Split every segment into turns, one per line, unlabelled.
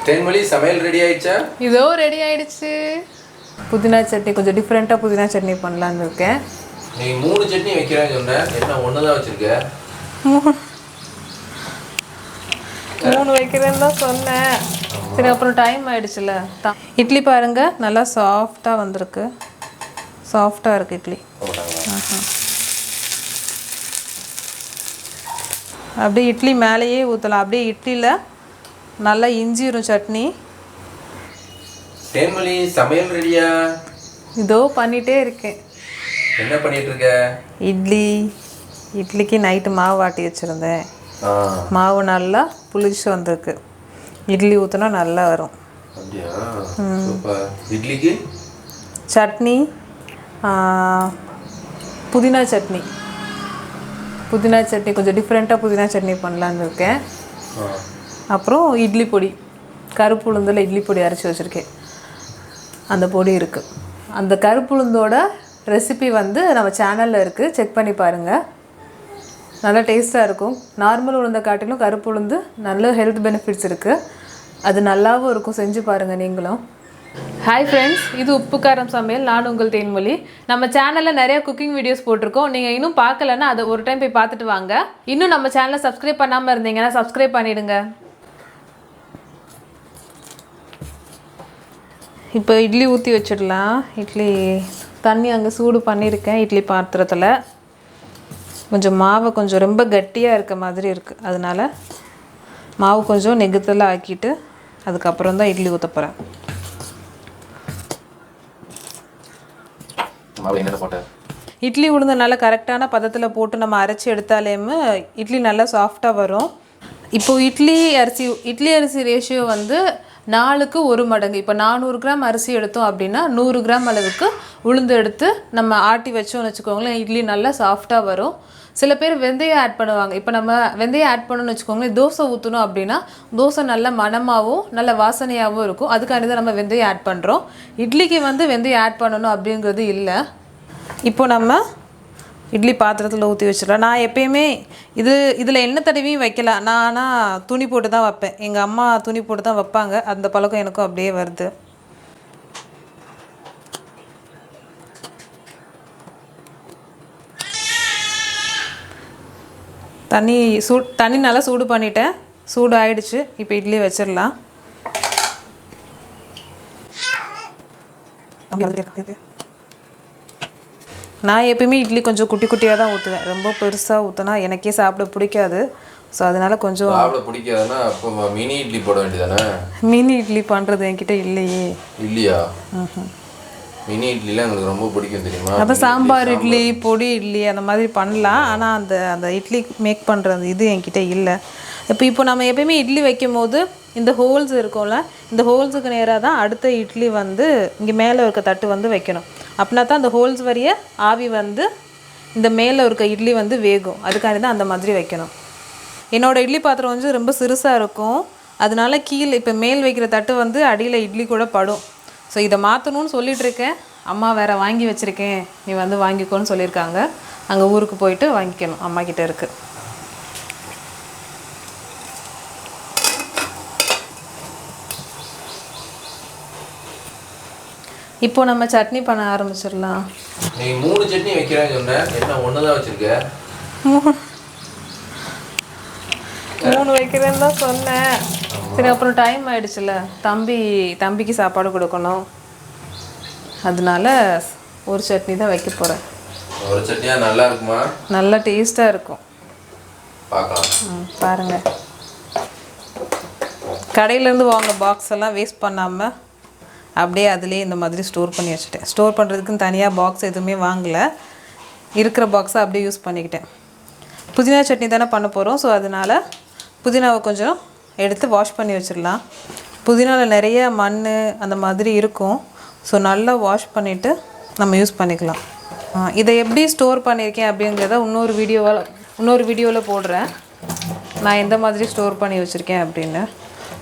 தென்மொழி சமையல் ரெடி ஆயிடுச்சா?
இதோ ரெடி ஆயிடுச்சு. புதினா சட்னி கொஞ்சம் டிஃப்ரெண்ட்டாக புதினா சட்னி பண்ணலான்னு இருக்கேன்.
நீ 3 சட்னி வைக்கிறேன்னு சொன்ன, என்ன ஒன்று தான் வச்சிருக்க?
3 வைக்கிறேன்னு தான் சொன்னேன். சரி, அப்புறம் டைம் ஆயிடுச்சுல. இட்லி பாருங்க நல்லா சாஃப்டாக வந்திருக்கு. சாஃப்டாக இருக்குது இட்லி. அப்படியே இட்லி மேலேயே ஊற்றலாம். அப்படியே இட்லியில் நல்லா இஞ்சிரும் சட்னி.
தேன்மொழி சமையல் ரெடியா?
இதோ பண்ணிகிட்டே இருக்கேன்.
என்ன பண்ணிட்டு இருக்க?
இட்லிக்கு நைட்டு மாவு ஆட்டி வச்சுருந்தேன். மாவு நல்லா புளிச்சு வந்திருக்கு. இட்லி ஊற்றினா நல்லா வரும்.
அப்படியா? சூப்பர். இட்லிக்கு
சட்னி, புதினா சட்னி. புதினா சட்னி கொஞ்சம் டிஃப்ரெண்ட்டாக புதினா சட்னி பண்ணலான்னு இருக்கேன். அப்புறம் இட்லி பொடி, கருப்பு உளுந்தில் இட்லி பொடி அரைச்சி வச்சுருக்கேன். அந்த பொடி இருக்குது. அந்த கருப்பு உளுந்தோட ரெசிபி வந்து நம்ம சேனலில் இருக்குது, செக் பண்ணி பாருங்கள். நல்லா டேஸ்ட்டாக இருக்கும். நார்மல் உளுந்தை காட்டிலும் கருப்பு உளுந்து நல்ல ஹெல்த் பெனிஃபிட்ஸ் இருக்குது. அது நல்லாவும் இருக்கும். செஞ்சு பாருங்கள் நீங்களும். ஹாய் ஃப்ரெண்ட்ஸ், இது உப்பு காரம் சமையல். நான் உங்கள் தேன்மொழி. நம்ம சேனலில் நிறைய குக்கிங் வீடியோஸ் போட்டிருக்கோம். நீங்கள் இன்னும் பார்க்கலன்னா அதை ஒரு டைம் போய் பார்த்துட்டு வாங்க. இன்னும் நம்ம சேனலை சப்ஸ்கிரைப் பண்ணாமல் இருந்தீங்கன்னா சப்ஸ்கிரைப் பண்ணிவிடுங்க. இப்போ இட்லி ஊற்றி வச்சிடலாம். இட்லி தண்ணி அங்கே சூடு பண்ணியிருக்கேன். இட்லி பாத்திரத்தில் கொஞ்சம் மாவை கொஞ்சம் ரொம்ப கட்டியாக இருக்க மாதிரி இருக்குது. அதனால் மாவு கொஞ்சம் நெகுத்தில் ஆக்கிட்டு அதுக்கப்புறம் தான் இட்லி ஊற்ற போகிறேன். இட்லி உளுந்து நல்லா கரெக்டான பதத்தில் போட்டு நம்ம அரைச்சி எடுத்தாலேயுமே இட்லி நல்லா சாஃப்டாக வரும். இப்போது இட்லி அரிசி ரேஷியோ வந்து 4க்கு 1 மடங்கு. இப்போ 400 கிராம் அரிசி எடுத்தோம் அப்படின்னா 100 கிராம் அளவுக்கு உளுந்து எடுத்து நம்ம ஆட்டி வச்சோம்னு வச்சுக்கோங்களேன், இட்லி நல்லா சாஃப்டாக வரும். சில பேர் வெந்தயம் ஆட் பண்ணுவாங்க. இப்போ நம்ம வெந்தயம் ஆட் பண்ணணும்னு வச்சுக்கோங்களேன், தோசை ஊற்றணும் அப்படின்னா தோசை நல்ல மணமாகவும் நல்ல வாசனையாகவும் இருக்கும். அதுக்காண்டி தான் நம்ம வெந்தயம் ஆட் பண்ணுறோம். இட்லிக்கு வந்து வெந்தயம் ஆட் பண்ணணும் அப்படிங்கிறது இல்லை. இப்போ நம்ம இட்லி பாத்திரத்தில் ஊற்றி வச்சிடலாம். நான் எப்பயுமே இதில் எண்ணெய் தடவியும் வைக்கலாம். நான் ஆனால் துணி போட்டு தான் வைப்பேன். எங்கள் அம்மா துணி போட்டு தான் வைப்பாங்க. அந்த பழக்கம் எனக்கும் அப்படியே வருது. தண்ணி நல்லா சூடு பண்ணிட்டேன். சூடு ஆயிடுச்சு. இப்போ இட்லி வச்சிடலாம். நான் எப்பயுமே இட்லி கொஞ்சம் குட்டி குட்டியாக தான் ஊற்றுவேன். ரொம்ப பெருசாக ஊற்றினா எனக்கே சாப்பிட பிடிக்காது. ஸோ அதனால் கொஞ்சம்
சாப்பிட பிடிக்காதுன்னா அப்போ மினி இட்லி போட வேண்டியதானே? மினி
இட்லி பண்ணுறது என்கிட்ட
இல்லையா? மினி இட்லிலாம் எனக்கு ரொம்ப பிடிக்கும் தெரியுமா?
அப்போ சாம்பார் இட்லி, பொடி இட்லி அந்த மாதிரி பண்ணலாம். ஆனால் அந்த இட்லி மேக் பண்ணுறது இது என்கிட்ட இல்லை. இப்போ நம்ம எப்பயுமே இட்லி வைக்கும் போது இந்த ஹோல்ஸ் இருக்கும்ல, இந்த ஹோல்ஸுக்கு நேராக தான் அடுத்த இட்லி வந்து இங்கே மேலே இருக்க தட்டு வந்து வைக்கணும். அப்படின்னா தான் அந்த ஹோல்ஸ் வரைய ஆவி வந்து இந்த மேலே இருக்க இட்லி வந்து வேகும். அதுக்காண்டி தான் அந்த மாதிரி வைக்கணும். என்னோடய இட்லி பாத்திரம் வந்து ரொம்ப சிறுசாக இருக்கும். அதனால கீழே இப்போ மேல் வைக்கிற தட்டு வந்து அடியில் இட்லி கூட படும். ஸோ இதை மாற்றணும்னு சொல்லிகிட்ருக்கேன். அம்மா வேறு வாங்கி வச்சுருக்கேன், நீ வந்து வாங்கிக்கோன்னு சொல்லியிருக்காங்க. அங்கே ஊருக்கு போயிட்டு வாங்கிக்கணும். அம்மா கிட்டே இருக்குது. இப்போ நம்ம சட்னி பண்ண ஆரம்பிச்சிடலாம்.
நீ 3 சட்னி வைக்கிறேன்னு சொன்ன, என்ன ஒன்று தான் வச்சுருக்க?
3 வைக்கிறேன்னு தான் சொன்னேன். சரி, அப்புறம் டைம் ஆயிடுச்சுல. தம்பிக்கு சாப்பாடு கொடுக்கணும். அதனால ஒரு சட்னி தான் வைக்க போகிறேன்.
ஒரு சட்னியாக நல்லா இருக்குமா?
நல்லா டேஸ்ட்டாக இருக்கும்.
பார்க்கலாம்.
பாருங்கள், கடையிலேருந்து வாங்க பாக்ஸ் எல்லாம் வேஸ்ட் பண்ணாமல் அப்படியே அதிலே இந்த மாதிரி ஸ்டோர் பண்ணி வச்சுட்டேன். ஸ்டோர் பண்ணுறதுக்குன்னு தனியாக பாக்ஸ் எதுவுமே வாங்கலை. இருக்கிற பாக்ஸை அப்படியே யூஸ் பண்ணிக்கிட்டேன். புதினா சட்னி தானே பண்ண போகிறோம். ஸோ அதனால் புதினாவை கொஞ்சம் எடுத்து வாஷ் பண்ணி வச்சிடலாம். புதினாவில் நிறைய மண் அந்த மாதிரி இருக்கும். ஸோ நல்லா வாஷ் பண்ணிவிட்டு நம்ம யூஸ் பண்ணிக்கலாம். இதை எப்படி ஸ்டோர் பண்ணியிருக்கேன் அப்படிங்கிறத இன்னொரு வீடியோவில் போடுறேன். நான் எந்த மாதிரி ஸ்டோர் பண்ணி வச்சுருக்கேன் அப்படின்னு.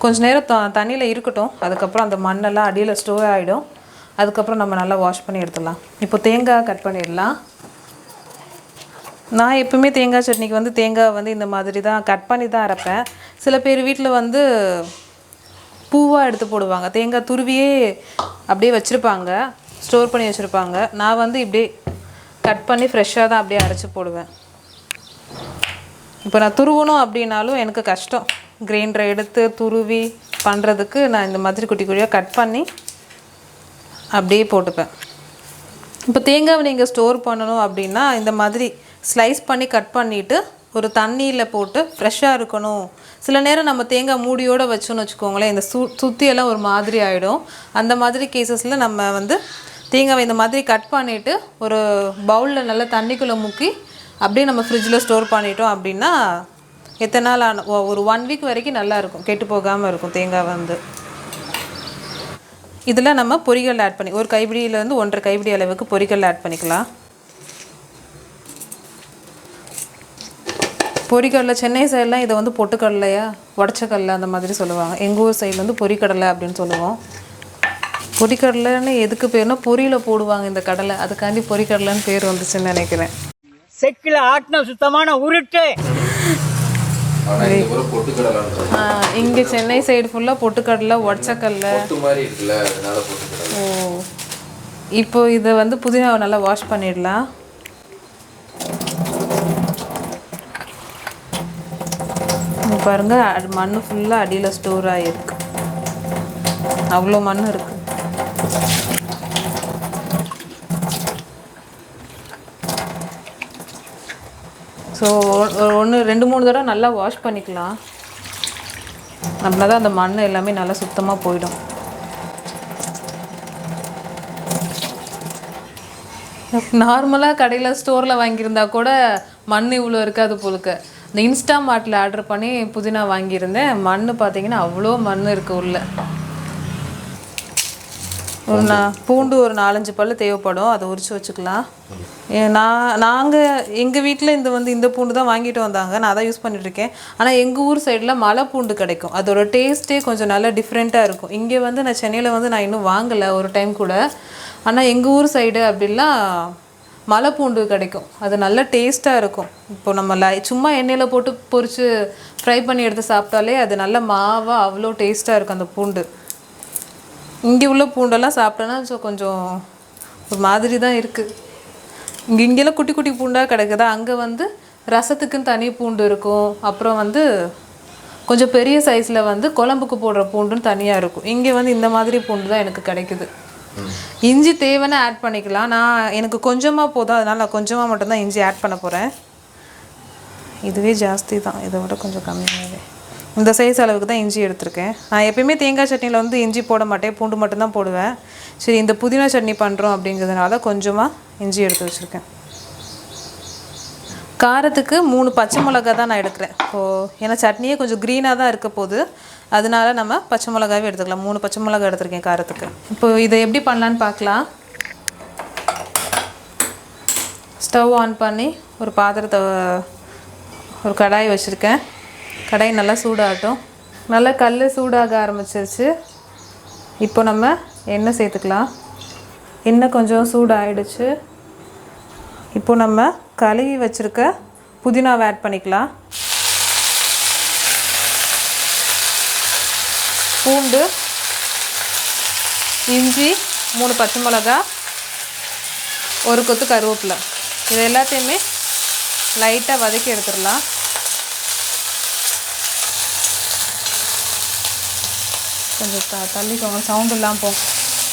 கொஞ்சம் நேரம் தண்ணியில் இருக்கட்டும். அதுக்கப்புறம் அந்த மண்ணெல்லாம் அடியில் ஸ்டோர் ஆகிடும். அதுக்கப்புறம் நம்ம நல்லா வாஷ் பண்ணி எடுத்துடலாம். இப்போ தேங்காய் கட் பண்ணிடலாம். நான் எப்பவுமே தேங்காய் சட்னிக்கு வந்து தேங்காய் வந்து இந்த மாதிரி தான் கட் பண்ணி தான் அரைப்பேன். சில பேர் வீட்டில் வந்து பூவாக எடுத்து போடுவாங்க. தேங்காய் துருவியே அப்படியே வச்சுருப்பாங்க, ஸ்டோர் பண்ணி வச்சுருப்பாங்க. நான் வந்து இப்படியே கட் பண்ணி ஃப்ரெஷ்ஷாக தான் அப்படியே அரைச்சி போடுவேன். இப்போ நான் துருவணும் அப்படின்னாலும் எனக்கு கஷ்டம். கிரைண்டரை எடுத்து துருவி பண்ணுறதுக்கு நான் இந்த மாதிரி குட்டி குட்டியாக கட் பண்ணி அப்படியே போட்டுப்பேன். இப்போ தேங்காவை நீங்கள் ஸ்டோர் பண்ணணும் அப்படின்னா இந்த மாதிரி ஸ்லைஸ் பண்ணி கட் பண்ணிவிட்டு ஒரு தண்ணியில் போட்டு ஃப்ரெஷ்ஷாக இருக்கணும். சில நேரம் நம்ம தேங்காய் மூடியோடு வச்சோன்னு வச்சுக்கோங்களேன், இந்த சுற்றியெல்லாம் ஒரு மாதிரி ஆகிடும். அந்த மாதிரி கேசஸில் நம்ம வந்து தேங்காவை இந்த மாதிரி கட் பண்ணிவிட்டு ஒரு பவுலில் நல்லா தண்ணிக்குள்ளே முக்கி அப்படியே நம்ம ஃப்ரிட்ஜில் ஸ்டோர் பண்ணிட்டோம் அப்படின்னா எத்தனை நாள் ஒரு 1 வீக் வரைக்கும் நல்லாயிருக்கும், கெட்டு போகாமல் இருக்கும் தேங்காய் வந்து. இதில் நம்ம பொரிகள் ஆட் பண்ணி ஒரு கைப்பிடியிலேருந்து 1.5 கைப்பிடி அளவுக்கு பொரிகள் ஆட் பண்ணிக்கலாம். பொரிக்கடலை சென்னை சைடெலாம் இதை வந்து பொட்டுக்கடலையா உடச்சக்கடலை அந்த மாதிரி சொல்லுவாங்க. எங்கள் ஊர் சைடில் வந்து பொரிக்கடலை அப்படின்னு சொல்லுவோம். பொரிக்கடலைன்னு எதுக்கு பேர்னா பொரியில் போடுவாங்க இந்த கடலை, அதுக்காண்டி பொரிக்கடலைன்னு பேர் வந்துச்சுன்னு நினைக்கிறேன்.
செக்கில் ஆட்டின சுத்தமான உருட்டு.
இங்கே சென்னை சைடு ஃபுல்லாக பொட்டுக்கடலை உடச்சக்கடலை. ஓ, இப்போ இதை வந்து புதினாவை நல்லா வாஷ் பண்ணிடலாம். பாருங்கள், மண் ஃபுல்லாக அடியில் ஸ்டோர் ஆகிருக்கு, அவ்வளோ மண் இருக்குது. ஸோ 2-3 தடவை நல்லா வாஷ் பண்ணிக்கலாம். அப்படின்னா தான் அந்த மண் எல்லாமே நல்லா சுத்தமாக போயிடும். நார்மலாக கடையில் ஸ்டோரில் வாங்கியிருந்தா கூட மண் இவ்வளோ இருக்காது போலுக்கு. இந்த இன்ஸ்டாமார்ட்டில் ஆர்டர் பண்ணி புதினா வாங்கியிருந்தேன். மண் பார்த்தீங்கன்னா அவ்வளோ மண் இருக்குது உள்ள. பூண்டு ஒரு 4-5 பல் தேவைப்படும், அதை உரித்து வச்சுக்கலாம். எங்கள் வீட்டில் இந்த பூண்டு தான் வாங்கிட்டு வந்தாங்க, நான் அதான் யூஸ் பண்ணிகிட்ருக்கேன். ஆனால் எங்கள் ஊர் சைடில் மலை பூண்டு கிடைக்கும், அதோட டேஸ்ட்டே கொஞ்சம் நல்லா டிஃப்ரெண்ட்டாக இருக்கும். இங்கே வந்து நான் சென்னையில் வந்து நான் இன்னும் வாங்கலை ஒரு டைம் கூட. ஆனால் எங்கள் ஊர் சைடு அப்படிலாம் மலை பூண்டு கிடைக்கும், அது நல்ல டேஸ்ட்டாக இருக்கும். இப்போ நம்ம சும்மா எண்ணெயில் போட்டு பொரித்து ஃப்ரை பண்ணி எடுத்து சாப்பிட்டாலே அது நல்ல மாவாக அவ்வளோ டேஸ்ட்டாக இருக்கும் அந்த பூண்டு. இங்கே உள்ள பூண்டெல்லாம் சாப்பிட்டோன்னா கொஞ்சம் ஒரு மாதிரி தான் இருக்குது. இங்கெல்லாம் குட்டி குட்டி பூண்டாக கிடக்குதா, அங்கே வந்து ரசத்துக்குன்னு தனி பூண்டு இருக்கும். அப்புறம் வந்து கொஞ்சம் பெரிய சைஸில் வந்து குழம்புக்கு போடுற பூண்டுன்னு தனியாக இருக்கும். இங்கே வந்து இந்த மாதிரி பூண்டு தான் எனக்கு கிடைக்குது. இஞ்சி தேவைன்னா ஆட் பண்ணிக்கலாம். எனக்கு கொஞ்சமாக போதும், அதனால் நான் கொஞ்சமாக மட்டும்தான் இஞ்சி ஆட் பண்ண போகிறேன். இதுவே ஜாஸ்தி தான், இதை விட கொஞ்சம் கம்மியாகவே இந்த சைஸ் அளவுக்கு தான் இஞ்சி எடுத்திருக்கேன். நான் எப்பயுமே தேங்காய் சட்னியில் வந்து இஞ்சி போட மாட்டேன், பூண்டு மட்டும்தான் போடுவேன். சரி, இந்த புதினா சட்னி பண்ணுறோம் அப்படிங்கிறதுனால கொஞ்சமாக இஞ்சி எடுத்து வச்சுருக்கேன். காரத்துக்கு 3 பச்சை மிளகா தான் நான் எடுக்கிறேன். ஏன்னா சட்னியே கொஞ்சம் க்ரீனாக தான் இருக்க போகுது, அதனால நம்ம பச்சை மிளகாவே எடுத்துக்கலாம். 3 பச்சை மிளகா எடுத்திருக்கேன் காரத்துக்கு. இப்போ இதை எப்படி பண்ணலான்னு பார்க்கலாம். ஸ்டவ் ஆன் பண்ணி ஒரு பாத்திரத்தை ஒரு கடாய் வச்சுருக்கேன். கடாய் நல்லா சூடாகட்டும். நல்லா கல் சூடாக ஆரம்பிச்சிருச்சு. இப்போ நம்ம எண்ணெய் சேர்த்துக்கலாம். எண்ணெய் கொஞ்சம் சூடாகிடுச்சு. இப்போ நம்ம கழுவி வச்சுருக்க புதினாவை ஆட் பண்ணிக்கலாம். பூண்டு, இஞ்சி, 3 பச்சை மிளகா, ஒரு கொத்து கருவேப்பிலை, இது எல்லாத்தையுமே லைட்டாக வதக்கி எடுத்துடலாம். கொஞ்சம் தள்ளிக்கோங்க, சவுண்ட் இல்லாமல் போகும்.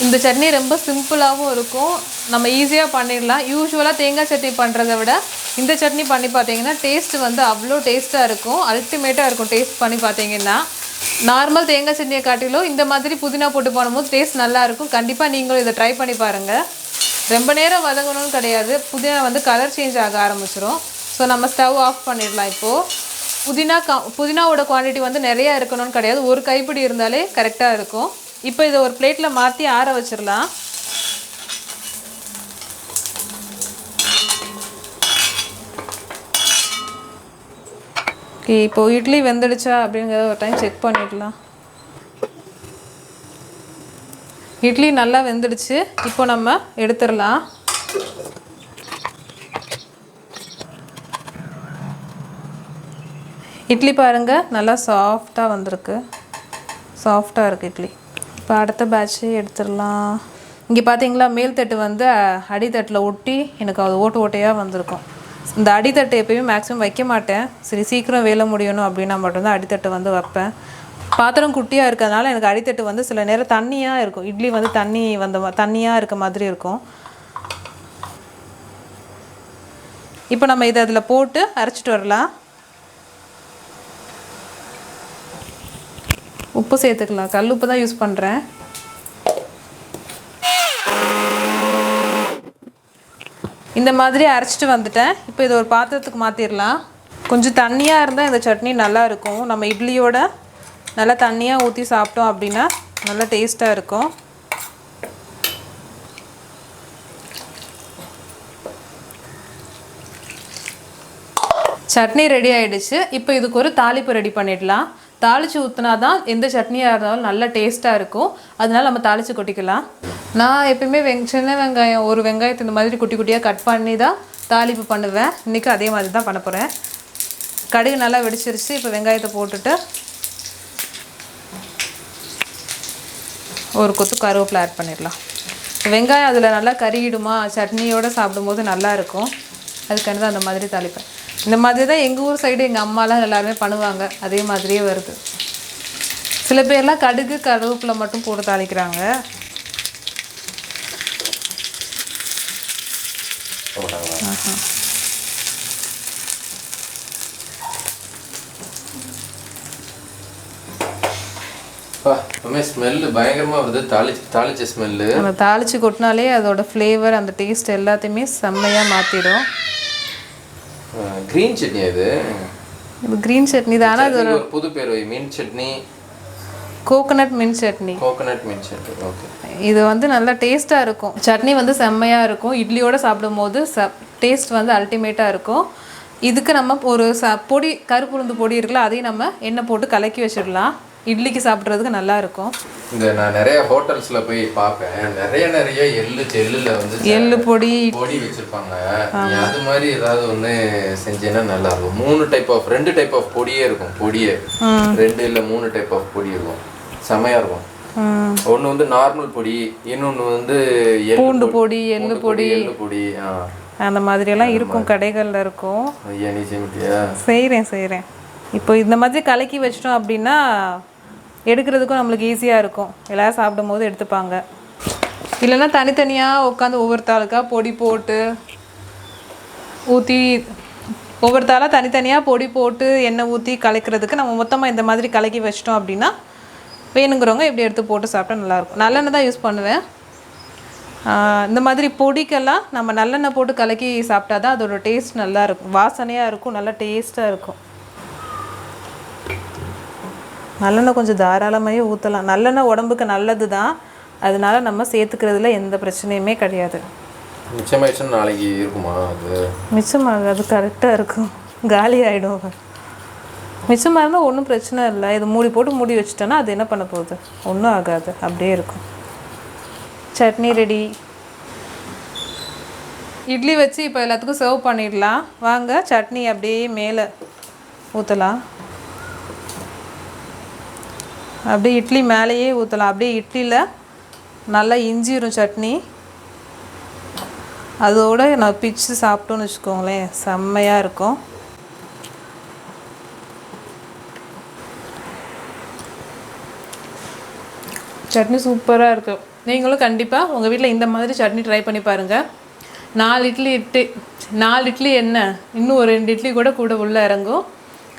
இந்த சட்னி ரொம்ப சிம்பிளாகவும் இருக்கும், நம்ம ஈஸியாக பண்ணிடலாம். யூஸ்வலாக தேங்காய் சட்னி பண்ணுறதை விட இந்த சட்னி பண்ணி பார்த்தீங்கன்னா டேஸ்ட்டு வந்து அவ்வளோ டேஸ்ட்டாக இருக்கும், அல்டிமேட்டாக இருக்கும். டேஸ்ட் பண்ணி பார்த்தீங்கன்னா நார்மல் தேங்காய் சட்னியை காட்டிலும் இந்த மாதிரி புதினா போட்டு பண்ணும்போது டேஸ்ட் நல்லாயிருக்கும். கண்டிப்பாக நீங்களும் இதை ட்ரை பண்ணி பாருங்கள். ரொம்ப நேரம் வதங்கணும்னு கிடையாது, புதினா வந்து கலர் சேஞ்ச் ஆக ஆரம்பிச்சிடும். ஸோ நம்ம ஸ்டவ் ஆஃப் பண்ணிடலாம். இப்போது புதினாவோட குவான்டிட்டி வந்து நிறையா இருக்கணும்னு கிடையாது, ஒரு கைப்பிடி இருந்தாலே கரெக்டாக இருக்கும். இப்போ இதை ஒரு பிளேட்டில் மாற்றி ஆற வச்சிடலாம். ஓகே, இப்போது இட்லி வெந்துடுச்சா அப்படிங்கிறத ஒரு டைம் செக் பண்ணிடலாம். இட்லி நல்லா வெந்துடுச்சு. இப்போ நம்ம எடுத்துடலாம். இட்லி பாருங்கள் நல்லா சாஃப்டாக வந்திருக்கு. சாஃப்டாக இருக்குது இட்லி. இப்போ அடுத்த பேட்ச்சு எடுத்துடலாம். இங்கே பார்த்தீங்களா மேல் தட்டு வந்து அடித்தட்டில் ஒட்டி எனக்கு அது ஓட்டையாக வந்திருக்கும். இந்த அடித்தட்டு எப்போயுமே மேக்ஸிமம் வைக்க மாட்டேன். சரி சீக்கிரம் வேலை முடியணும் அப்படின்னா மட்டும்தான் அடித்தட்டு வந்து வைப்பேன். பாத்திரம் குட்டியாக இருக்கிறதுனால எனக்கு அடித்தட்டு வந்து சில நேரம் தண்ணியாக இருக்கும். இட்லி வந்து தண்ணியாக இருக்க மாதிரி இருக்கும். இப்போ நம்ம இதை அதில் போட்டு அரைச்சிட்டு வரலாம். உப்பு சேர்த்துக்கலாம். கல் உப்பு தான் யூஸ் பண்ணுறேன். இந்த மாதிரி அரைச்சிட்டு வந்துட்டேன். இப்போ இது ஒரு பாத்திரத்துக்கு மாற்றிடலாம். கொஞ்சம் தண்ணியாக இருந்தால் இந்த சட்னி நல்லா இருக்கும். நம்ம இட்லியோட நல்லா தண்ணியாக ஊற்றி சாப்பிட்டோம் அப்படின்னா நல்லா டேஸ்ட்டாக இருக்கும். சட்னி ரெடி ஆகிடுச்சு. இப்போ இதுக்கு ஒரு தாளிப்பு ரெடி பண்ணிடலாம். தாளித்து ஊற்றினா தான் எந்த சட்னியாக இருந்தாலும் நல்லா டேஸ்ட்டாக இருக்கும். அதனால நம்ம தாளித்து கொட்டிக்கலாம். நான் எப்பயுமே சின்ன வெங்காயம் ஒரு வெங்காயத்தை இந்த மாதிரி குட்டி குட்டியாக கட் பண்ணி தான் தாளிப்பு பண்ணுவேன். இன்றைக்கி அதே மாதிரி தான் பண்ண போகிறேன். கடுகு நல்லா வெடிச்சிருச்சு. இப்போ வெங்காயத்தை போட்டுட்டு ஒரு கொத்து கருவேப்பிலை ஆட் பண்ணிடலாம். வெங்காயம் அதில் நல்லா கறியிடுமா, சட்னியோடு சாப்பிடும்போது நல்லாயிருக்கும். அதுக்காண்டி தான் அந்த மாதிரி தாளிப்பேன். இந்த மாதிரி தான் எங்கள் ஊர் சைடு எங்கள் அம்மாலாம் எல்லாருமே பண்ணுவாங்க. அதே மாதிரியே வருது. சில பேர்லாம் கடுகு கருவேப்பிலை மட்டும் போட்டு தாளிக்கிறாங்க.
ஸ்மெல்லு பயங்கரமாக வருது. தாளிச்ச ஸ்மெல்லு.
நம்ம தாளித்து கொட்டினாலே அதோட ஃப்ளேவர் அந்த டேஸ்ட் எல்லாத்தையுமே செம்மையாக மாற்றிடும்.
க்ரீன் சட்னி அது.
இது க்ரீன் சட்னி தான். ஆனால் அது ஒரு
புது பேர் மீன் chutney,
coconut mint chutney.
Coconut mint chutney. Okay.
இது வந்து நல்லா டேஸ்ட்டாக இருக்கும். சட்னி வந்து செம்மையாக இருக்கும். இட்லியோடு சாப்பிடும்போது டேஸ்ட் வந்து அல்டிமேட்டாக இருக்கும். இதுக்கு நம்ம ஒரு பொடி கருப்புளுந்து பொடி இருக்குல்ல, அதையும் நம்ம எண்ணெய் போட்டு கலக்கி வச்சிடலாம். இட்லிக்கு சாப்பிட்றதுக்கு நல்லா இருக்கும்.
இந்த நான் நிறைய ஹோட்டல்ஸ்ல போய் பார்ப்பேன். நிறைய எள்ளுல வந்து
எள்ளு பொடி
வச்சிருப்பாங்க. நீ அது மாதிரி ஏதாவது ஒன்று செஞ்சேன்னா நல்லா இருக்கும். 2 டைப் ஆஃப் பொடியே இருக்கும். பொடியே 2 இல்ல 3 டைப் ஆஃப் பொடி இருக்கும். செமையா இருக்கும். ஒன்று வந்து நார்மல் பொடி, இன்னொன்று வந்து
பூண்டு பொடி, எள்ளு பொடி அந்த மாதிரியெல்லாம் இருக்கும். கடைகளில் இருக்கும். செய்கிறேன். இப்போ இந்த மாதிரி கலக்கி வச்சிட்டோம் அப்படின்னா எடுக்கிறதுக்கும் நம்மளுக்கு ஈஸியாக இருக்கும். எல்லோரும் சாப்பிடும் போது எடுத்துப்பாங்க. இல்லைன்னா தனித்தனியாக உட்காந்து ஒவ்வொரு தாளுக்காக பொடி போட்டு ஊற்றி ஒவ்வொரு தாளாக தனித்தனியாக பொடி போட்டு எண்ணெய் ஊற்றி கலக்கிறதுக்கு நம்ம மொத்தமாக இந்த மாதிரி கலக்கி வச்சிட்டோம் அப்படின்னா வேணுங்கிறவங்க இப்படி எடுத்து போட்டு சாப்பிட்டா நல்லாயிருக்கும். நல்லெண்ணெய் தான் யூஸ் பண்ணுவேன். இந்த மாதிரி பொடிக்கெல்லாம் நம்ம நல்லெண்ணெய் போட்டு கலக்கி சாப்பிட்டா தான் அதோட டேஸ்ட் நல்லாயிருக்கும். வாசனையாக இருக்கும், நல்லா டேஸ்ட்டாக இருக்கும். நல்லெண்ணெய் கொஞ்சம் தாராளமாகவே ஊற்றலாம். நல்லெண்ணெய் உடம்புக்கு நல்லது தான். அதனால நம்ம சேர்த்துக்கிறதுல எந்த பிரச்சனையுமே கிடையாது.
மிச்சமாயிடுச்சுன்னா நாளைக்கு இருக்குமா? அது
மிச்சமாகாது, கரெக்டாக இருக்கும். காலி ஆகிடும். மிச்சமாக இருந்தால் ஒன்றும் பிரச்சனை இல்லை. இது மூடி வச்சுட்டோன்னா அது என்ன பண்ண போகுது? ஒன்றும் ஆகாது, அப்படியே இருக்கும். சட்னி ரெடி. இட்லி வச்சு இப்போ எல்லாத்துக்கும் சர்வ் பண்ணிடலாம். வாங்க சட்னி அப்படியே மேலே ஊற்றலாம். அப்படியே இட்லி மேலேயே ஊற்றலாம். அப்படியே இட்லியில் நல்லா இஞ்சிரும் சட்னி. அதோடு நான் பிச்சு சாப்பிட்டோன்னு வச்சுக்கோங்களேன், செம்மையாக இருக்கும். சட்னி சூப்பராக இருக்கும். நீங்களும் கண்டிப்பாக உங்கள் வீட்டில் இந்த மாதிரி சட்னி ட்ரை பண்ணி பாருங்கள். 4 இட்லி என்ன, இன்னும் ஒரு 2 இட்லி கூட உள்ளே இறங்கும்.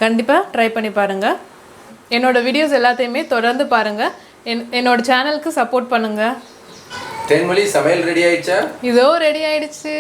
கண்டிப்பாக ட்ரை பண்ணி பாருங்கள். என்னோடய வீடியோஸ் எல்லாத்தையுமே தொடர்ந்து பாருங்கள். என்னோடய சேனலுக்கு சப்போர்ட் பண்ணுங்கள்.
தென்மொழி சமையல் ரெடி ஆயிடுச்சா?
இதோ ரெடி ஆயிடுச்சு.